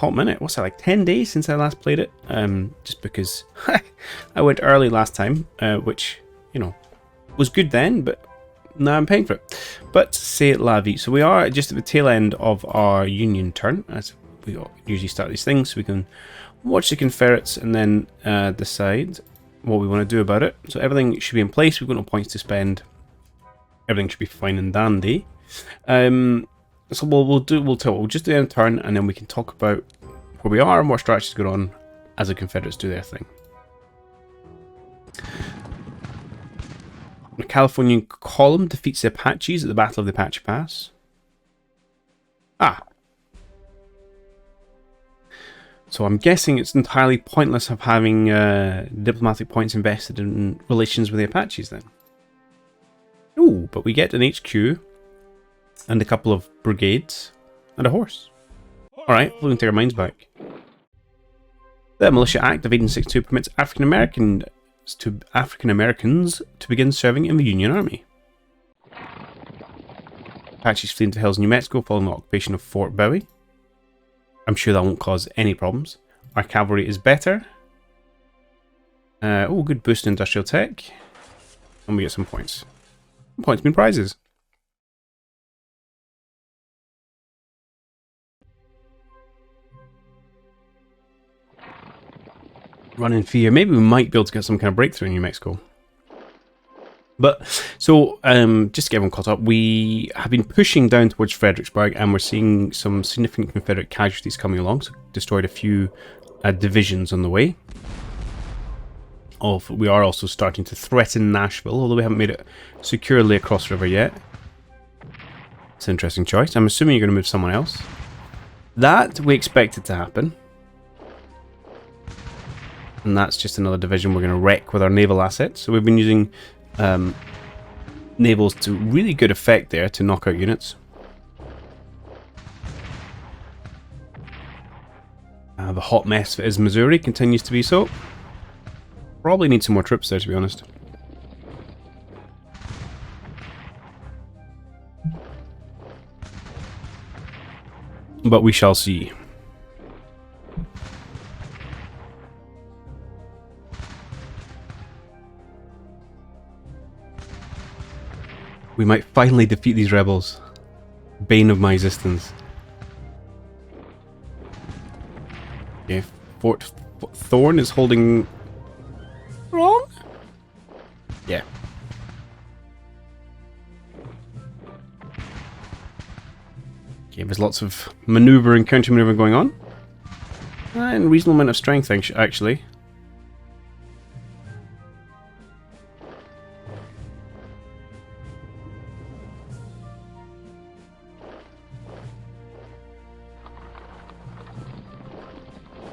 hot minute. What's that, like 10 days since I last played it? Just because I went early last time, which, you know, was good then, but now I'm paying for it. But c'est la vie. So we are just at the tail end of our Union turn, as we usually start these things, so we can watch the Confederates and then decide what we want to do about it. So everything should be in place. We've got no points to spend. Everything should be fine and dandy. So we'll just do a turn, and then we can talk about where we are and what strategies going on as the Confederates do their thing. The Californian column defeats the Apaches at the Battle of the Apache Pass. So I'm guessing it's entirely pointless of having diplomatic points invested in relations with the Apaches then. Ooh, but we get an HQ and a couple of brigades and a horse. Alright, we'll take our minds back. The Militia Act of 1862 permits African Americans to begin serving in the Union Army. Apaches flee into the hills of New Mexico following the occupation of Fort Bowie. I'm sure that won't cause any problems. Our cavalry is better. Oh, good boost in industrial tech. And we get some points. Points mean prizes. Run in fear. Maybe we might be able to get some kind of breakthrough in New Mexico. But, so, just to get everyone caught up, we have been pushing down towards Fredericksburg, and we're seeing some significant Confederate casualties coming along, so destroyed a few divisions on the way. We are also starting to threaten Nashville, although we haven't made it securely across the river yet. It's an interesting choice. I'm assuming you're going to move someone else. That we expected to happen. And that's just another division we're going to wreck with our naval assets. So we've been using navals to really good effect there to knock out units. The hot mess that is Missouri continues to be so. Probably need some more troops there, to be honest. But we shall see. We might finally defeat these rebels. Bane of my existence. Okay, Fort Thorn is holding wrong? Yeah. Okay, there's lots of maneuver and counter-maneuver going on. And reasonable amount of strength, actually.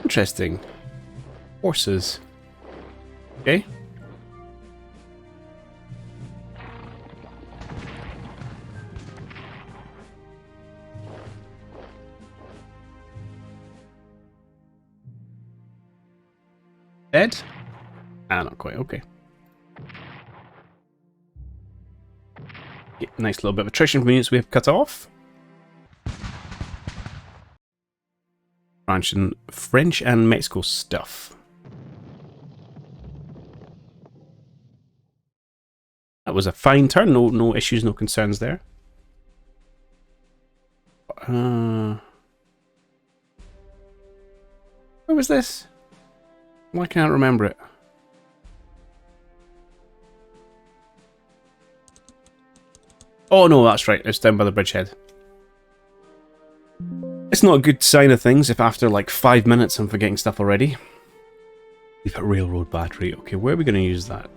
Interesting. Horses. Okay. Dead? Ah, not quite. Okay. Yeah, nice little bit of attrition from units we have cut off. French and Mexico stuff. That was a fine turn. No issues, no concerns there. Where was this? Why can't I remember it? Oh no, that's right. It's down by the bridgehead. It's not a good sign of things if after like 5 minutes I'm forgetting stuff already. We've got railroad battery. Okay, where are we going to use that?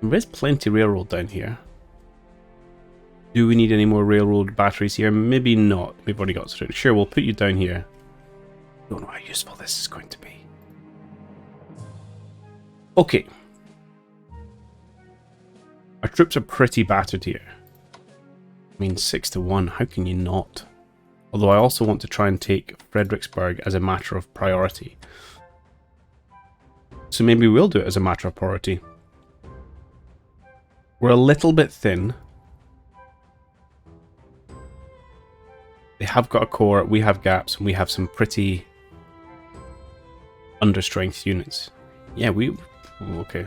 There's plenty of railroad down here. Do we need any more railroad batteries here? Maybe not. We've already got through. Sure, we'll put you down here. Don't know how useful this is going to be. Okay. Our troops are pretty battered here. I mean, 6-1, how can you not? Although I also want to try and take Fredericksburg as a matter of priority. So maybe we'll do it as a matter of priority. We're a little bit thin. They have got a core, we have gaps, and we have some pretty understrength units. Yeah, we... okay.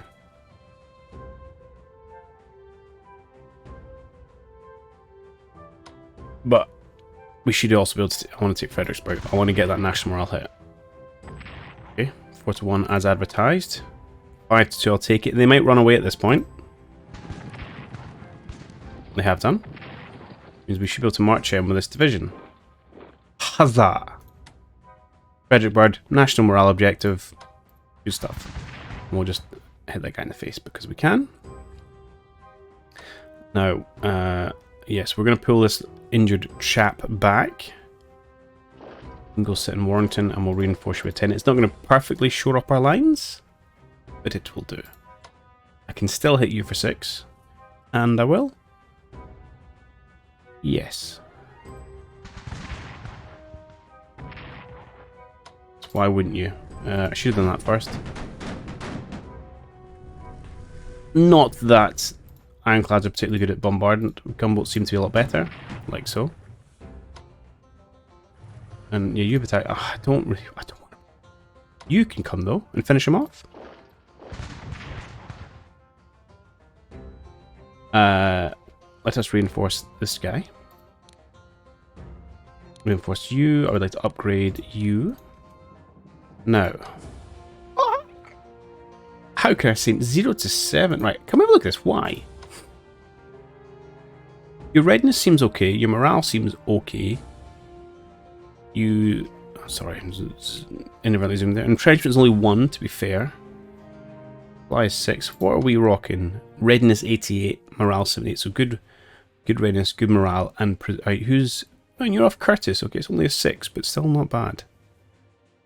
But we should also be able to... I want to take Fredericksburg. I want to get that national morale hit. Okay, 4-1 as advertised. 5-2, I'll take it. They might run away at this point. They have done. Means we should be able to march in with this division. Huzzah! Fredericksburg, national morale objective. Good stuff. And we'll just hit that guy in the face because we can. Now, yes, we're going to pull this injured chap back. And go sit in Warrington and we'll reinforce you with 10. It's not going to perfectly shore up our lines, but it will do. I can still hit you for 6. And I will. Yes. So why wouldn't you? I should have done that first. Not that ironclads are particularly good at bombardment. Gunboats seem to be a lot better. Like so. And yeah, you've attacked. I don't want to. You can come though and finish him off. Let us reinforce this guy. Reinforce you. I would like to upgrade you. Now. How can I say 0 to 7? Right, come have a look at this. Why? Your readiness seems okay. Your morale seems okay. You... oh, sorry. Inadvertently zoomed there. Entrenchment is only 1, to be fair. Supply is 6. What are we rocking? Readiness 88. Morale 78. So good readiness, good morale. And who's... oh, you're off Curtis. Okay, it's only a 6, but still not bad.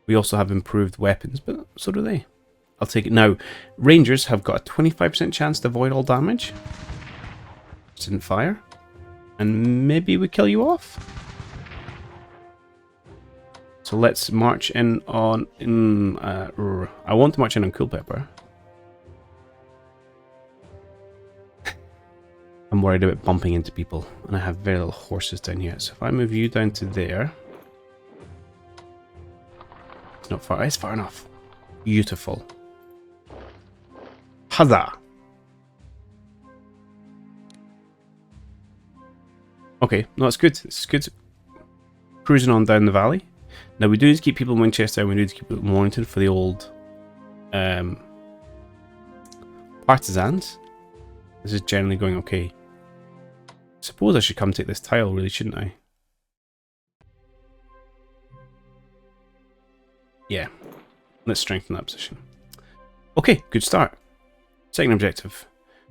We also have improved weapons, but so do they. I'll take it. Now, Rangers have got a 25% chance to avoid all damage. Didn't fire. And maybe we kill you off. So let's march in on... I want to march in on Culpeper. I'm worried about bumping into people. And I have very little horses down here. So if I move you down to there... it's not far. It's far enough. Beautiful. Huzzah! Okay, no, it's good. It's good. Cruising on down the valley. Now, we do need to keep people in Winchester and we need to keep people in Warrington for the old partisans. This is generally going okay. I suppose I should come take this tile, really, shouldn't I? Yeah. Let's strengthen that position. Okay, good start. Second objective.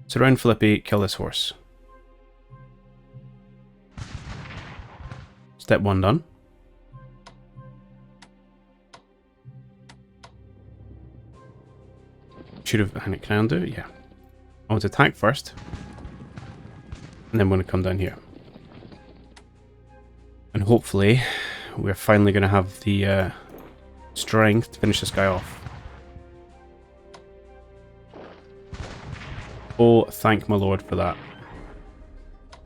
Surround Philippi, kill this horse. Step 1 done. Should have... can I undo? Yeah. I want to attack first. And then I'm going to come down here. And hopefully we're finally going to have the strength to finish this guy off. Oh, thank my lord for that.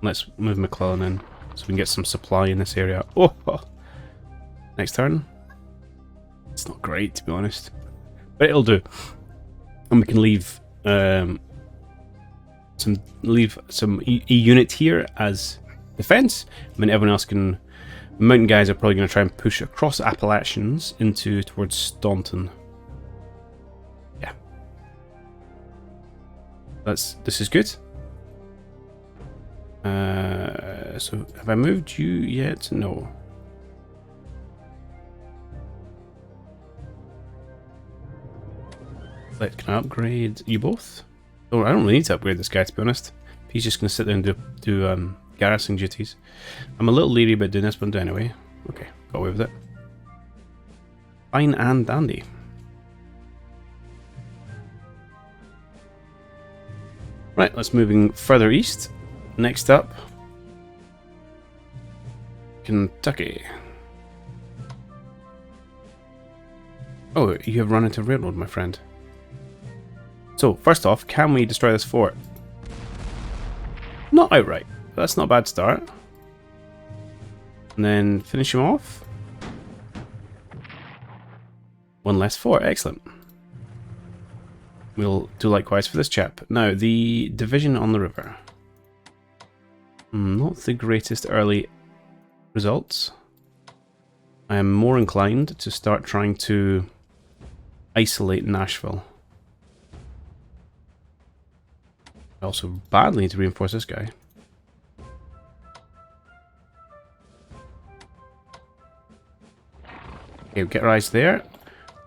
Let's move McClellan in so we can get some supply in this area. Oh! Next turn. It's not great, to be honest. But it'll do. And we can leave some E unit here as defense. I mean, everyone else can... mountain guys are probably going to try and push across Appalachians towards Staunton. Yeah. This is good. So have I moved you yet? No. Can I upgrade you both? Oh, I don't really need to upgrade this guy, to be honest. He's just going to sit there and do garrison duties. I'm a little leery about doing this, but I'll do it anyway. Okay, got away with it. Fine and dandy. Right, let's moving further east. Next up, Kentucky. Oh, you have run into railroad, my friend. So, first off, can we destroy this fort? Not outright. That's not a bad start. And then finish him off. 1 less 4. Excellent. We'll do likewise for this chap. Now, the division on the river. Not the greatest early results. I am more inclined to start trying to isolate Nashville. I also badly need to reinforce this guy. Okay, get our eyes there.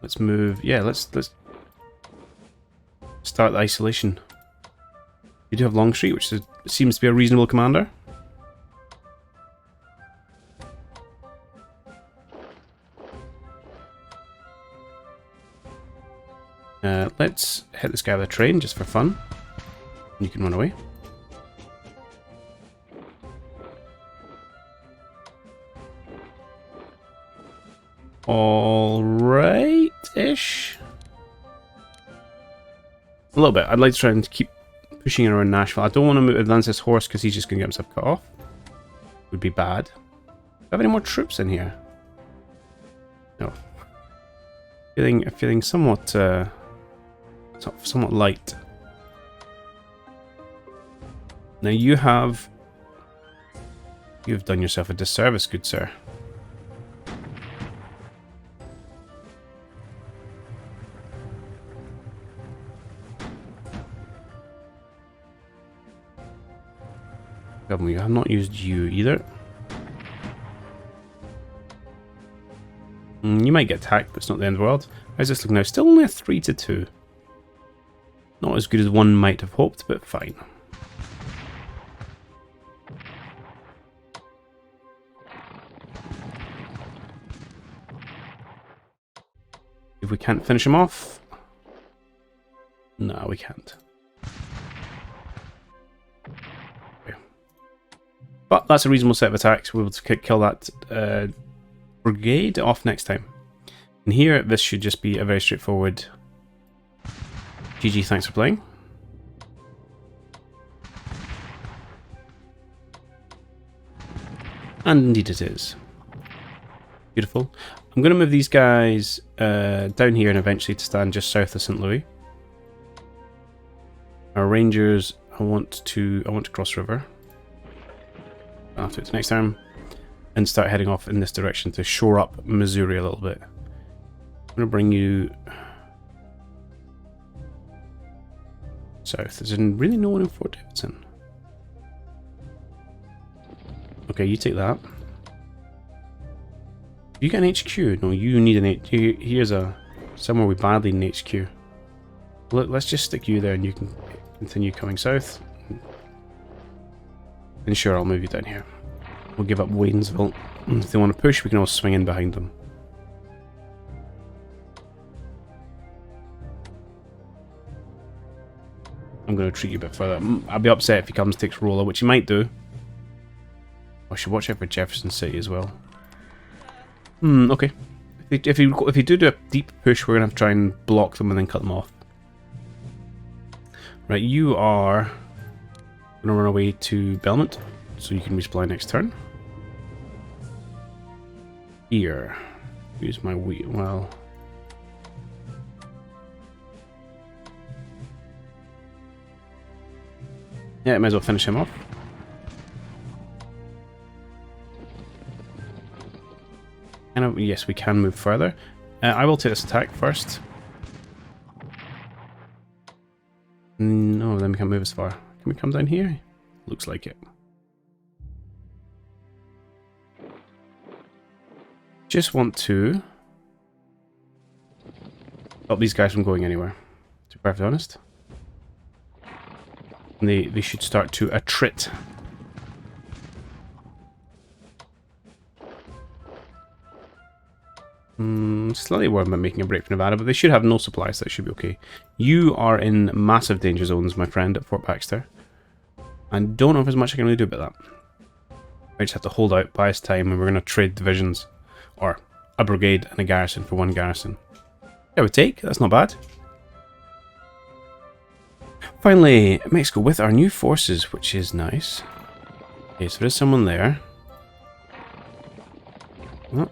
Let's move. Yeah, let's start the isolation. You do have Longstreet, which seems to be a reasonable commander. Let's hit this guy with a train just for fun. You can run away. Alright-ish. A little bit. I'd like to try and keep pushing around Nashville. I don't want to advance this horse because he's just going to get himself cut off. Would be bad. Do I have any more troops in here? No. Feeling somewhat somewhat light. Now you've done yourself a disservice, good sir. I have not used you either. You might get attacked, but it's not the end of the world. How's this look now? Still only a 3-2. Not as good as one might have hoped, but fine. If we can't finish him off... No, we can't. Okay. But that's a reasonable set of attacks. We'll be able to kill that brigade off next time. And here, this should just be a very straightforward... GG, thanks for playing. And indeed it is. Beautiful. I'm going to move these guys down here and eventually to stand just south of St. Louis. Our Rangers, I want to cross river. I'll have to do it next time. And start heading off in this direction to shore up Missouri a little bit. I'm going to bring you south. There's really no one in Fort Davidson. Okay, you take that. You get an HQ? No, you need an HQ. Here's somewhere we badly need an HQ. Let's just stick you there and you can continue coming south. And sure, I'll move you down here. We'll give up Waynesville. If they want to push, we can always swing in behind them. I'm going to treat you a bit further. I'll be upset if he comes and takes Rolla, which he might do. I should watch out for Jefferson City as well. Okay. If you do a deep push, we're going to have to try and block them and then cut them off. Right, you are going to run away to Belmont, so you can resupply next turn. Here. Use my wheat. Well... yeah, might as well finish him off. And yes, we can move further. I will take this attack first. No, then we can't move as far. Can we come down here? Looks like it. Just want to stop these guys from going anywhere, to be perfectly honest. And they should start to attrit. Slightly worried about making a break for Nevada, but they should have no supplies, so that should be okay. You are in massive danger zones, my friend, at Fort Baxter. I don't know if there's much I can really do about that. I just have to hold out, buy us time, and we're going to trade divisions. Or a brigade and a garrison for one garrison. I would take, that's not bad. Finally, Mexico with our new forces, which is nice. Okay, so there's someone there. Oh.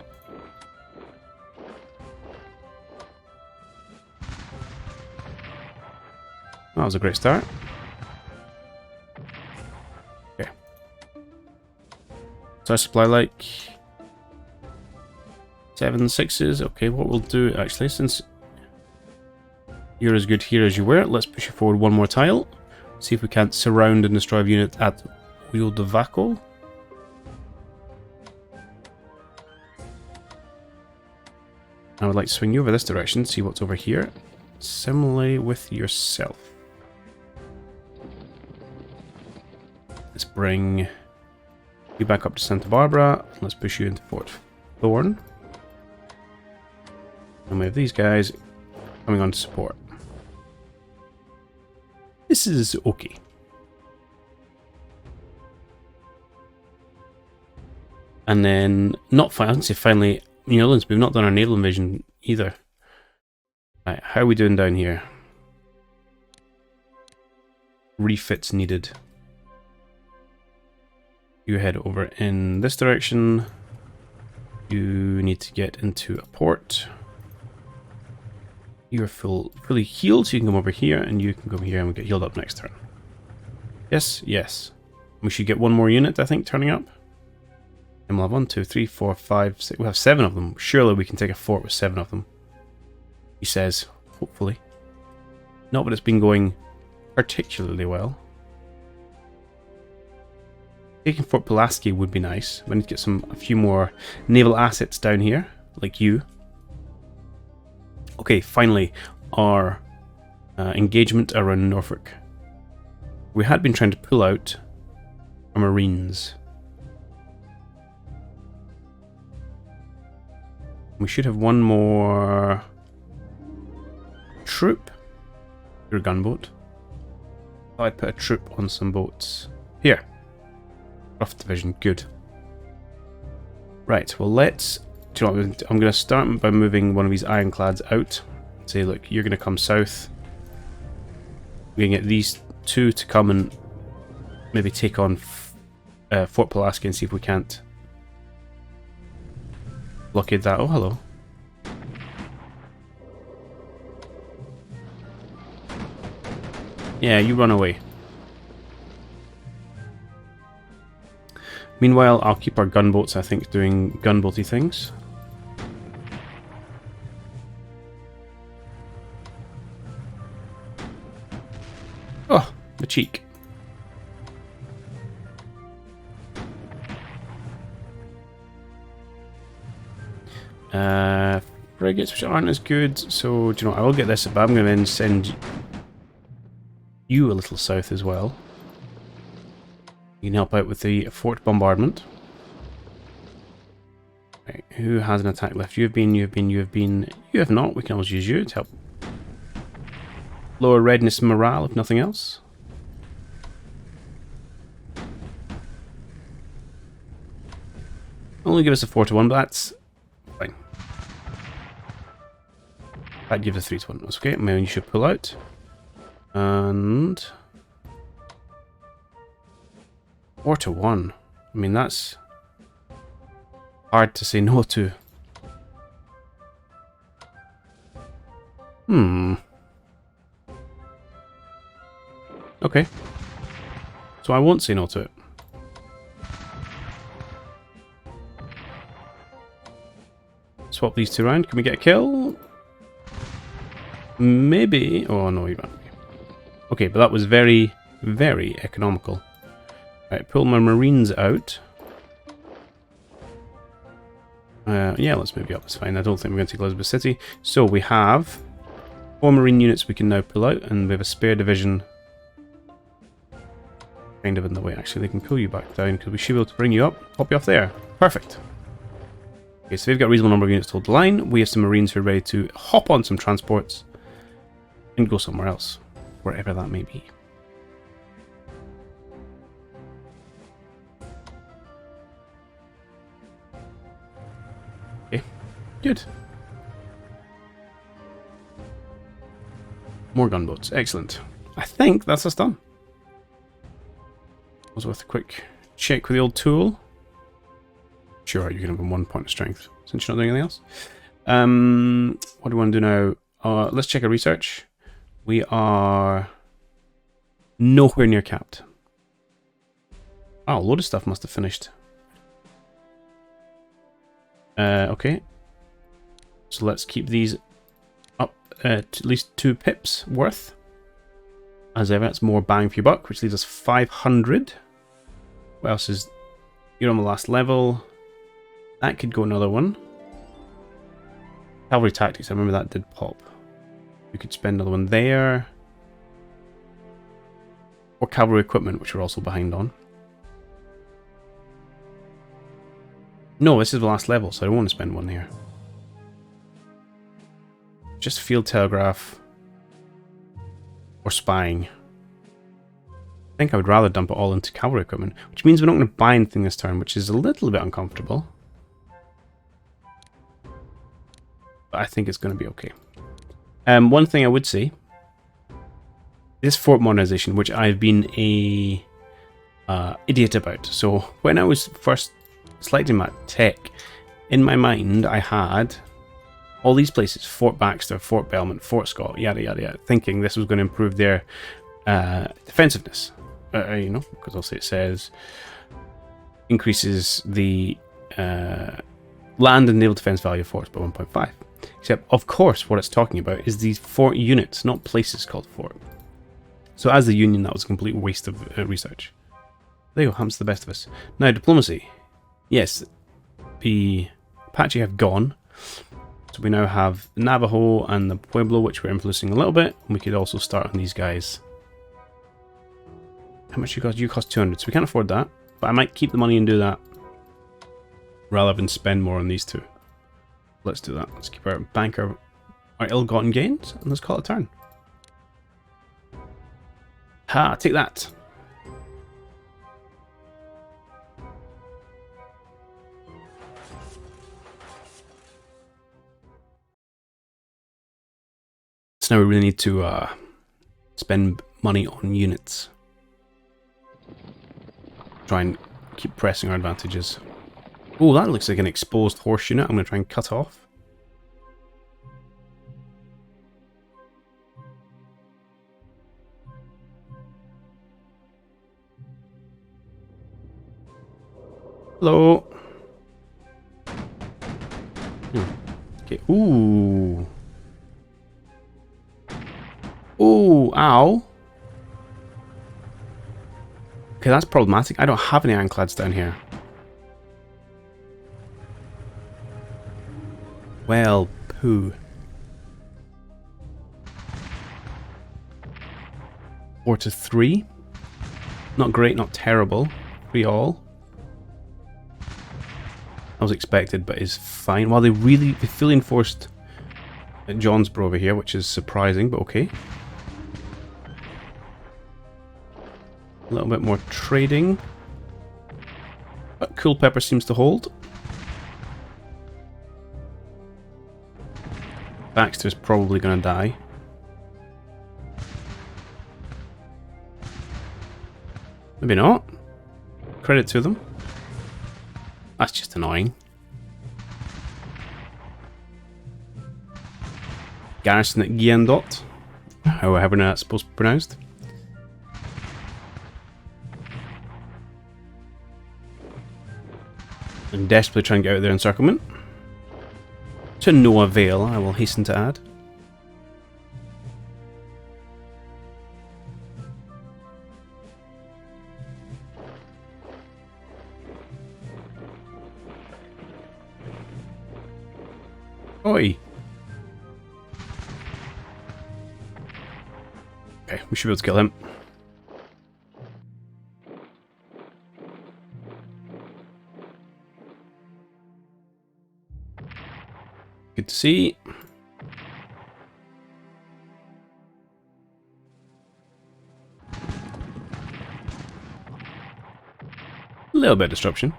That was a great start. Okay. So I supply like 7 6s. Okay, what we'll do actually, since you're as good here as you were, let's push you forward one more tile. See if we can't surround and destroy a unit at Wildavaco. I would like to swing you over this direction, see what's over here. Similarly with yourself. Let's bring you back up to Santa Barbara. Let's push you into Fort Thorn. And we have these guys coming on to support. This is okay. And then, I wouldn't say finally, New Netherlands, we've not done our naval invasion either. Right, how are we doing down here? Refits needed. You head over in this direction. You need to get into a port. You're fully healed, so you can come over here, and you can come here and we get healed up next turn. Yes, yes. We should get one more unit, I think, turning up. And we'll have 1, 2, 3, 4, 5, 6. We'll have 7 of them. Surely we can take a fort with 7 of them. He says, hopefully. Not that it's been going particularly well. Taking Fort Pulaski would be nice. We need to get a few more naval assets down here, like you. Okay, finally, our engagement around Norfolk. We had been trying to pull out our Marines. We should have one more troop. Your gunboat. I put a troop on some boats. Here. Rough division, good. Right, well let's... Do you know what, I'm going to start by moving one of these ironclads out. Say, look, you're going to come south. We're going to get these 2 to come and maybe take on Fort Pulaski and see if we can't blockade that. Oh, hello. Yeah, you run away. Meanwhile, I'll keep our gunboats, I think, doing gunboaty things. Oh, the cheek. Frigates, which aren't as good, so, do you know, I will get this, but I'm going to then send you a little south as well. You can help out with the fort bombardment. Right, who has an attack left? You have been, you have been, you have been. You have not. We can always use you to help lower readiness and morale, if nothing else. Only give us a 4-1, but that's fine. That gives a 3-1. That's okay. Maybe you should pull out. And 4-1. I mean, that's hard to say no to. Okay. So I won't say no to it. Swap these 2 around. Can we get a kill? Maybe. Oh no, you can't. Okay, but that was very, very economical. Right, pull my Marines out. Yeah, let's move you up. That's fine. I don't think we're going to take Elizabeth City. So we have 4 Marine units we can now pull out, and we have a spare division kind of in the way. Actually, they can pull you back down because we should be able to bring you up, pop you off there. Perfect. Okay, so they've got a reasonable number of units to hold the line. We have some Marines who are ready to hop on some transports and go somewhere else, wherever that may be. Okay, good. More gunboats, excellent. I think that's us done. Was worth a quick check with the old tool. Sure, you can have 1 point of strength since you're not doing anything else. What do we want to do now? Let's check our research. We are nowhere near capped. Wow, a load of stuff must have finished. Okay. So let's keep these up at least 2 pips worth. As ever, that's more bang for your buck, which leaves us 500. What else is... You're on the last level. That could go another one. Cavalry tactics, I remember that did pop. We could spend another one there. Or cavalry equipment, which we're also behind on. No, this is the last level, so I don't want to spend one here. Just field telegraph. Or spying. I think I would rather dump it all into cavalry equipment, which means we're not going to buy anything this turn, which is a little bit uncomfortable. But I think it's going to be okay. One thing I would say, this fort modernization, which I've been a idiot about. So when I was first selecting my tech, in my mind I had all these places: Fort Baxter, Fort Belmont, Fort Scott, yada yada yada, thinking this was going to improve their defensiveness. You know, because also it says increases the land and naval defense value of forts by 1.5. Except, of course, what it's talking about is these fort units, not places called fort. So as the Union, that was a complete waste of research. There you go, happens to the best of us. Now, diplomacy. Yes, the Apache have gone. So we now have the Navajo and the Pueblo, which we're influencing a little bit. And we could also start on these guys. How much you cost? You cost 200, so we can't afford that. But I might keep the money and do that, rather than spend more on these two. Let's do that. Let's keep our bank our ill-gotten gains, and let's call it a turn. Ha! Take that. So now we really need to spend money on units. Try and keep pressing our advantages. Oh, that looks like an exposed horse unit. I'm going to try and cut off. Hello. Okay. Ooh. Ooh, ow. Okay, that's problematic. I don't have any ironclads down here. Well, poo. 4-3. Not great, not terrible. 3 all. That was expected, but is fine. Well, they fully enforced Johnsborough over here, which is surprising, but okay. A little bit more trading. But Culpeper seems to hold. Baxter's probably going to die. Maybe not. Credit to them. That's just annoying. Garrison at Giandot. However that's supposed to be pronounced. I'm desperately trying to get out of their encirclement. To no avail, I will hasten to add. Oi! Okay, we should be able to kill him. Good to see. A little bit of disruption.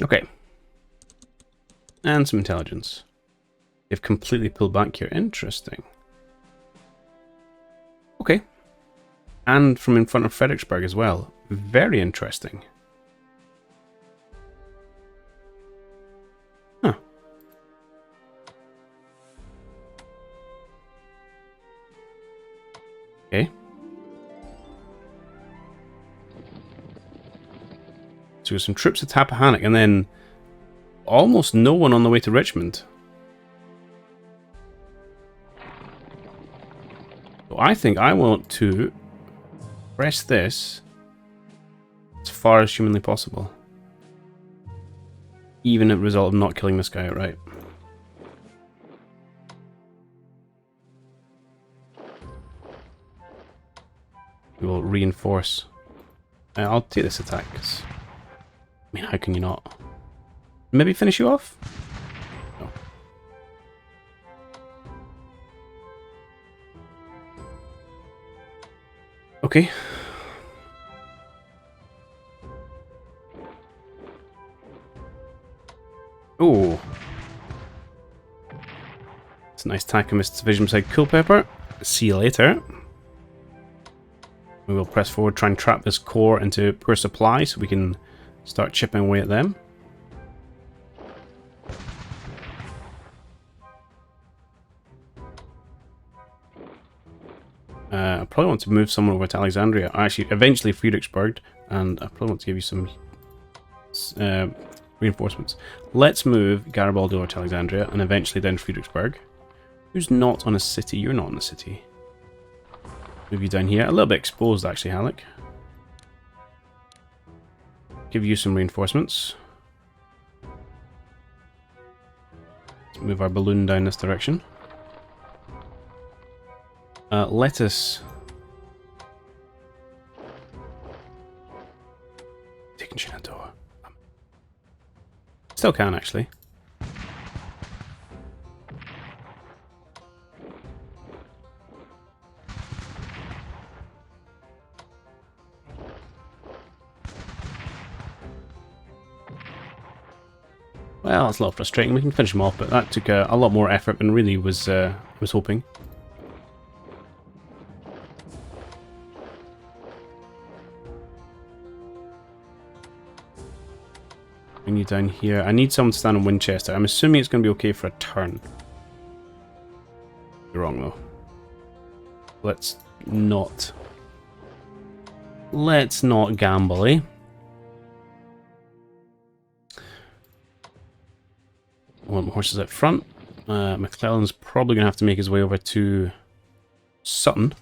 Okay. And some intelligence. They've completely pulled back here. Interesting. Okay. And from in front of Fredericksburg as well. Very interesting. Huh. Okay. So some troops at Tappahannock and then almost no one on the way to Richmond. So I think I want to press this as far as humanly possible. Even as a result of not killing this guy outright. We will reinforce. I'll take this attack, 'cause, I mean, how can you not? Maybe finish you off? No. Okay. Oh. It's a nice attack amidst division beside Culpeper. See you later. We will press forward, try and trap this core into poor supply so we can start chipping away at them. I probably want to move someone over to Alexandria. Actually, eventually Fredericksburg, and I probably want to give you some reinforcements. Let's move Garibaldi over to Alexandria, and eventually then Fredericksburg. Who's not on a city? You're not on a city. Move you down here. A little bit exposed, actually, Halleck. Give you some reinforcements. Let's move our balloon down this direction. Let us... Taking Shenandoah. Still can, actually. Well, that's a lot frustrating. We can finish them off, but that took a lot more effort than really was hoping. Bring you down here. I need someone to stand in Winchester. I'm assuming it's going to be okay for a turn. You're wrong, though. Let's not gamble, eh? I want my horses up front. McClellan's probably going to have to make his way over to Sutton.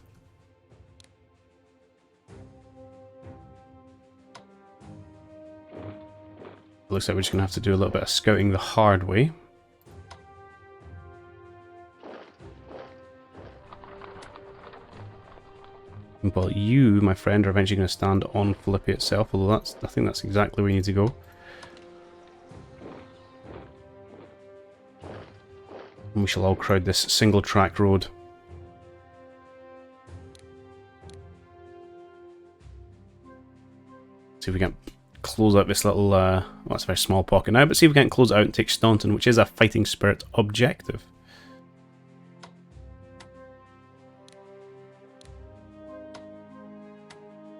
Looks like we're just going to have to do a little bit of scouting the hard way. But you, my friend, are eventually going to stand on Philippi itself, although I think that's exactly where you need to go. And we shall all crowd this single track road. See if we can close out this little, well, it's a very small pocket now, but see if we can close it out and take Staunton, which is a fighting spirit objective.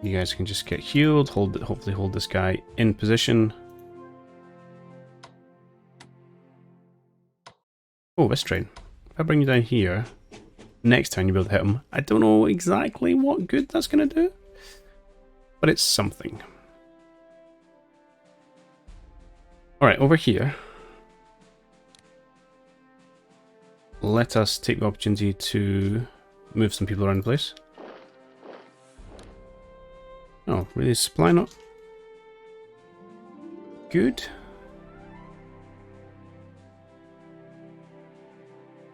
You guys can just get healed, hopefully hold this guy in position. Oh, this train. If I bring you down here, next turn you'll be able to hit him. I don't know exactly what good that's going to do, but it's something. Alright, over here. Let us take the opportunity to move some people around the place. Oh, really? Supply not good?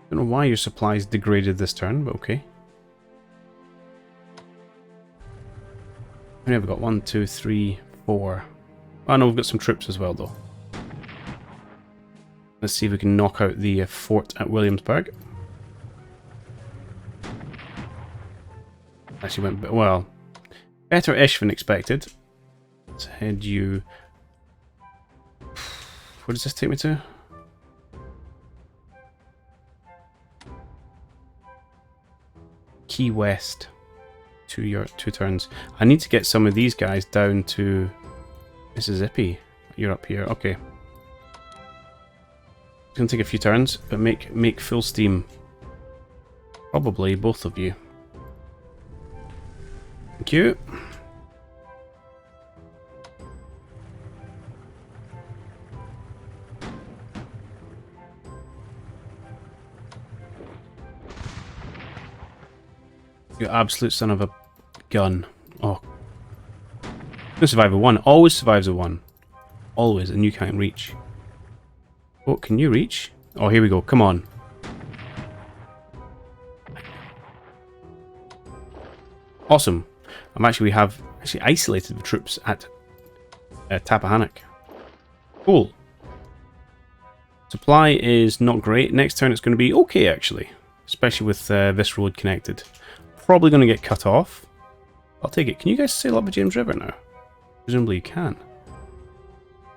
Don't know why your supplies degraded this turn, but okay. How many have we got? 1, 2, 3, 4. Oh no, we've got some troops as well, though. Let's see if we can knock out the fort at Williamsburg. Actually went a bit well. Better-ish than expected. Let's head you... Where does this take me to? Key West. 2 turns. I need to get some of these guys down to Mississippi. You're up here. Okay. It's gonna take a few turns, but make full steam. Probably both of you. Thank you. You absolute son of a gun. Oh. Gonna survive a 1. Always survives a 1. Always, and you can't reach. Oh, can you reach? Oh, here we go. Come on. Awesome. We have isolated the troops at Tappahannock. Cool. Supply is not great. Next turn it's going to be okay, actually. Especially with this road connected. Probably going to get cut off. I'll take it. Can you guys sail up the James River now? Presumably you can.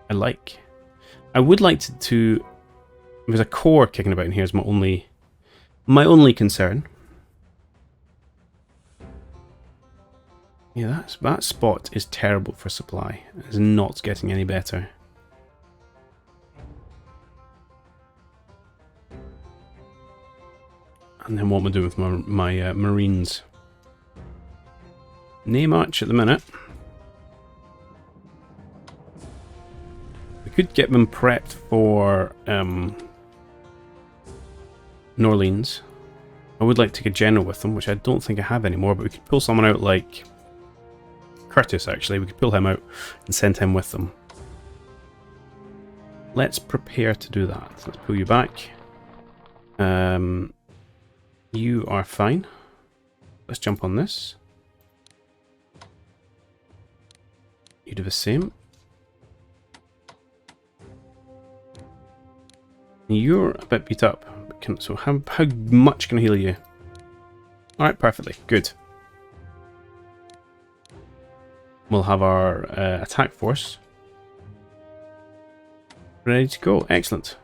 I would like to there's a core kicking about in here is my only concern. Yeah, that spot is terrible for supply. It's not getting any better. And then what am I doing with my Marines? Nay much at the minute. We could get them prepped for New Orleans. I would like to take a general with them, which I don't think I have anymore, but we could pull someone out like Curtis, actually. We could pull him out and send him with them. Let's prepare to do that. Let's pull you back. You are fine. Let's jump on this. You do the same. You're a bit beat up. So how much can I heal you? Alright, perfectly. Good. We'll have our attack force ready to go. Excellent.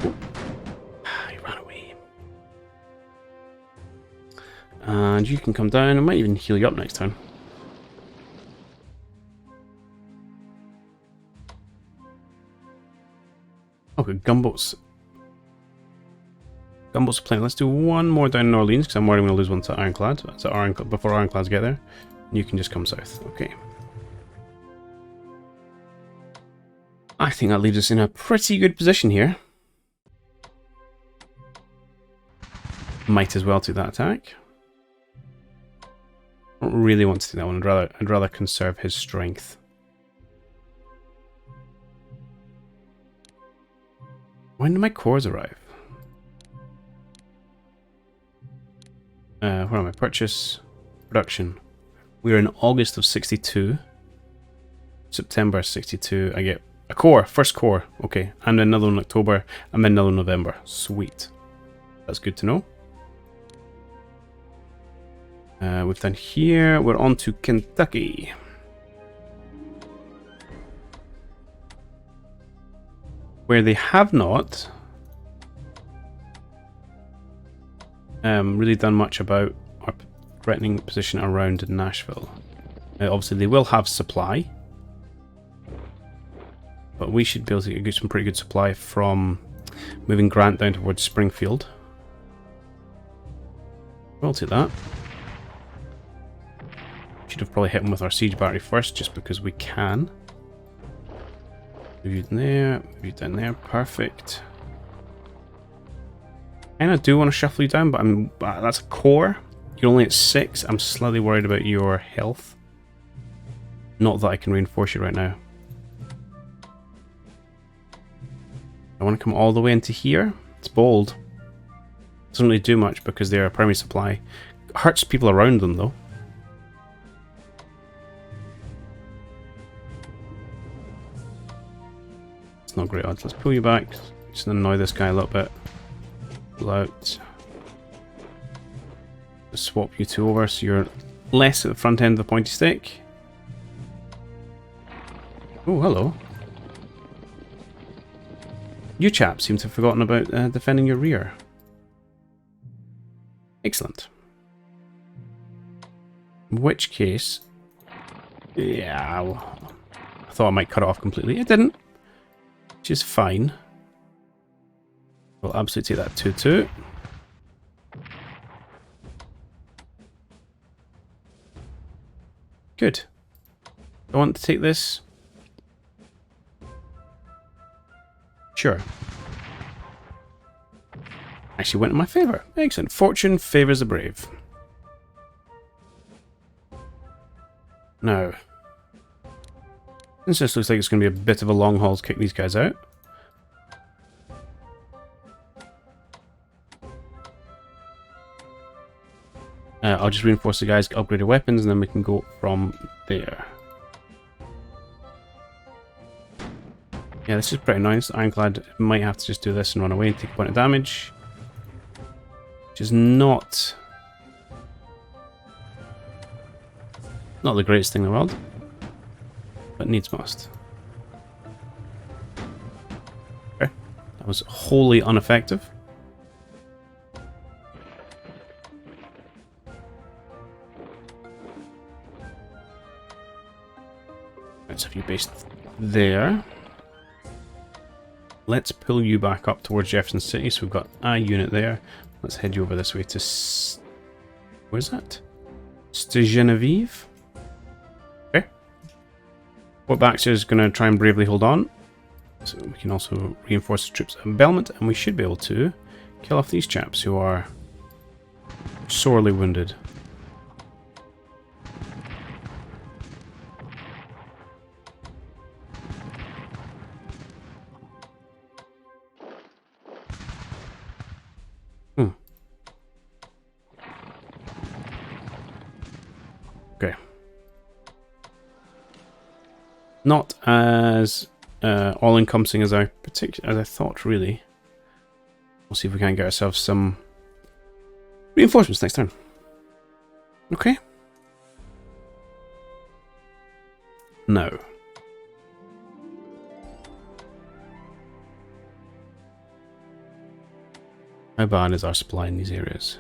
He ran away. And you can come down. I might even heal you up next time. Okay, gunboats. Gunboats are playing. Let's do one more down in New Orleans because I'm worried I'm going to lose one to Ironclad. So before Ironclads get there, and you can just come south. Okay. I think that leaves us in a pretty good position here. Might as well take that attack. I don't really want to do that one. I'd rather conserve his strength. When do my cores arrive? Where am I? Purchase, production. We're in August of 62. September 62. I get a core, first core. Okay, and another one in October, and then another in November. Sweet. That's good to know. We've done here. We're on to Kentucky. Where they have not really done much about our threatening position around Nashville. Obviously, they will have supply, but we should be able to get some pretty good supply from moving Grant down towards Springfield. We'll take that. Should have probably hit him with our siege battery first, just because we can. Move you in there, move you down there, perfect. I kinda do want to shuffle you down, but that's a core. You're only at 6. I'm slightly worried about your health. Not that I can reinforce you right now. I want to come all the way into here. It's bold. Doesn't really do much because they're a primary supply. Hurts people around them though. It's not great odds. Let's pull you back. Just annoy this guy a little bit. Pull out. Just swap you two over so you're less at the front end of the pointy stick. Oh, hello. You chaps seem to have forgotten about defending your rear. Excellent. In which case... Yeah, well, I thought I might cut it off completely. It didn't. Which is fine. We'll absolutely take that 2-2. Good. I want to take this. Sure. Actually went in my favour. Excellent. Fortune favours the brave. Now, since this looks like it's going to be a bit of a long haul to kick these guys out. I'll just reinforce the guys, upgrade their weapons, and then we can go from there. Yeah, this is pretty nice. Ironclad might have to just do this and run away and take a point of damage. Which is not the greatest thing in the world. But needs must. Okay. That was wholly ineffective. Let's have you based there. Let's pull you back up towards Jefferson City. So we've got a unit there. Let's head you over this way to... Where's that? Genevieve? Okay. Fort Baxter is going to try and bravely hold on. So we can also reinforce the troops at Belmont. And we should be able to kill off these chaps who are sorely wounded. Okay. Not as all-encompassing as I thought, really. We'll see if we can get ourselves some reinforcements next turn. Okay. No. How bad is our supply in these areas?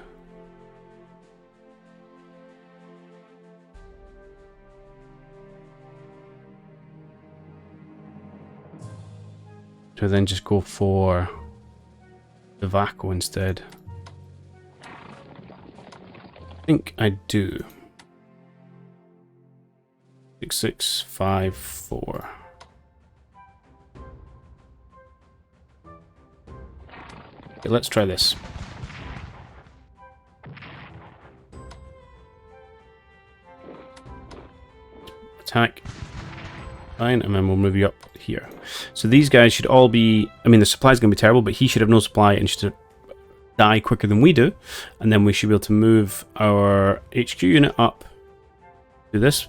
Do I then just go for the Vaco instead? I think I do. 6654. Okay, let's try this. Attack. Fine, and then we'll move you up here. So these guys should all be... I mean, the supply's going to be terrible, but he should have no supply and should die quicker than we do. And then we should be able to move our HQ unit up to this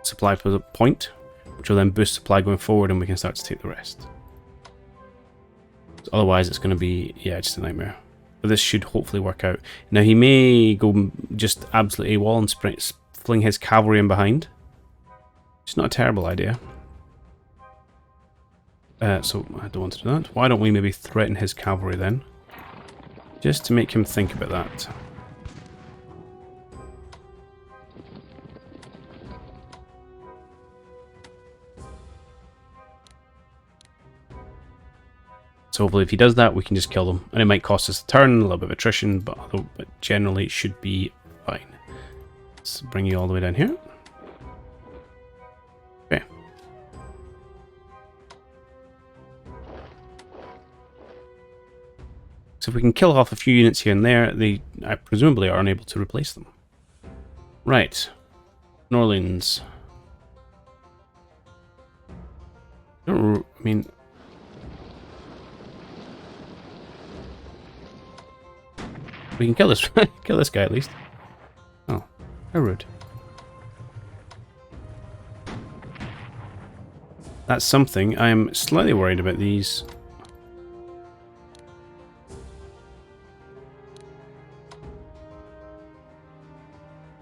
supply point, which will then boost supply going forward, and we can start to take the rest. So otherwise, it's going to be, yeah, just a nightmare. But this should hopefully work out. Now, he may go just absolutely AWOL and fling his cavalry in behind. It's not a terrible idea. So I don't want to do that. Why don't we maybe threaten his cavalry then? Just to make him think about that. So hopefully if he does that, we can just kill them. And it might cost us a turn, a little bit of attrition, but generally it should be fine. Let's bring you all the way down here. Okay. So if we can kill off a few units here and there, they presumably are unable to replace them. Right. New Orleans. I mean... We can kill this kill this guy at least. Oh, how rude. That's something. I am slightly worried about these.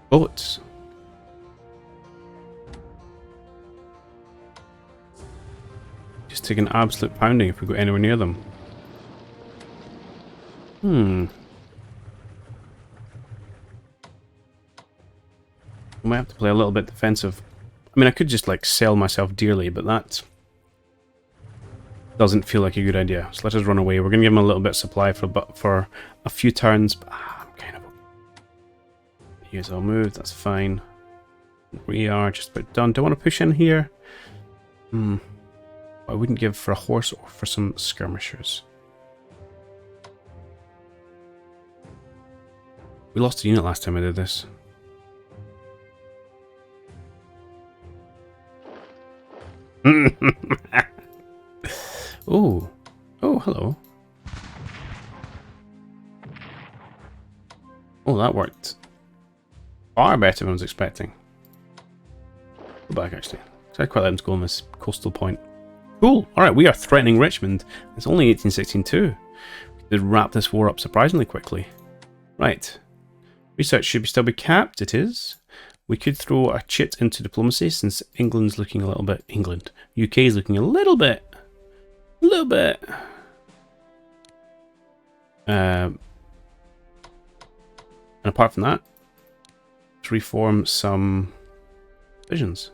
Boats. just take an absolute pounding if we go anywhere near them. I might have to play a little bit defensive. I mean, I could just, like, sell myself dearly, but that doesn't feel like a good idea. So let us run away. We're going to give them a little bit of supply for a few turns. But, I'm kind of... Here's all moved. That's fine. We are just about done. Do I want to push in here? I wouldn't give for a horse or for some skirmishers. We lost a unit last time I did this. Oh. Oh, hello. Oh, that worked far better than I was expecting. Go back, actually. So I quite let him go on this coastal point. Cool. Alright, we are threatening Richmond. It's only 1816 too. We could wrap this war up surprisingly quickly. Right. Research should still be capped. It is. We could throw a chit into diplomacy since England's looking a little bit... UK is looking a little bit... And apart from that, let's reform some divisions.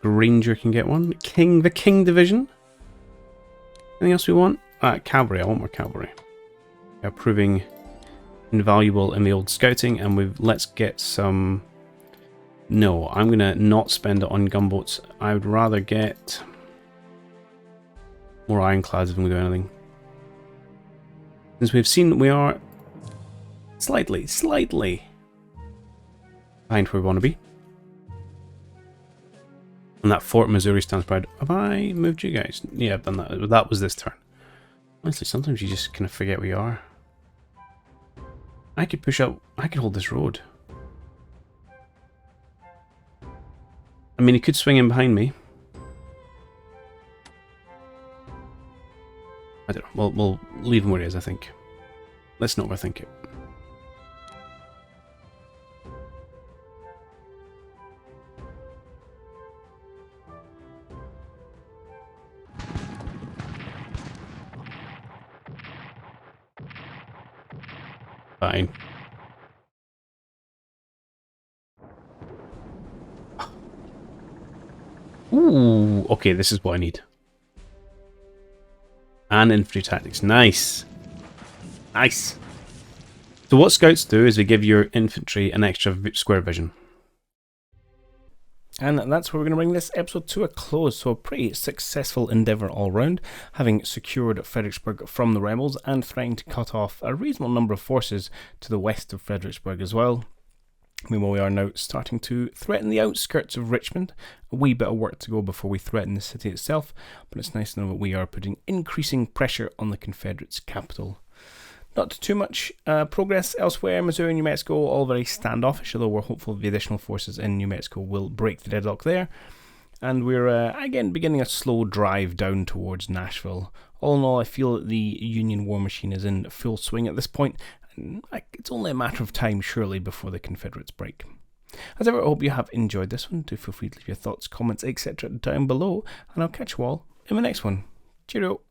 Granger can get one. The King division. Anything else we want? Cavalry. I want more cavalry. They're proving invaluable in the old scouting, and let's get some... No, I'm gonna not spend it on gunboats. I would rather get more ironclads if we do anything. Since we've seen we are slightly behind where we want to be. And that Fort Missouri stands proud. Have I moved you guys? Yeah, I've done that. That was this turn. Honestly, sometimes you just kind of forget where you are. I could push up. I could hold this road. I mean, he could swing in behind me. I don't know. We'll leave him where he is, I think. Let's not overthink it. Fine. Ooh, okay, this is what I need. And infantry tactics. Nice. Nice. So what scouts do is they give your infantry an extra square vision. And that's where we're going to bring this episode to a close. So a pretty successful endeavour all round, having secured Fredericksburg from the rebels and threatening to cut off a reasonable number of forces to the west of Fredericksburg as well. Meanwhile, we are now starting to threaten the outskirts of Richmond. A wee bit of work to go before we threaten the city itself, but it's nice to know that we are putting increasing pressure on the Confederates' capital. Not too much progress elsewhere. Missouri and New Mexico all very standoffish, although we're hopeful the additional forces in New Mexico will break the deadlock there. And we're again beginning a slow drive down towards Nashville. All in all, I feel that the Union war machine is in full swing at this point. It's only a matter of time, surely, before the Confederates break. As ever, I hope you have enjoyed this one. Do feel free to leave your thoughts, comments, etc. down below, and I'll catch you all in the next one. Cheerio!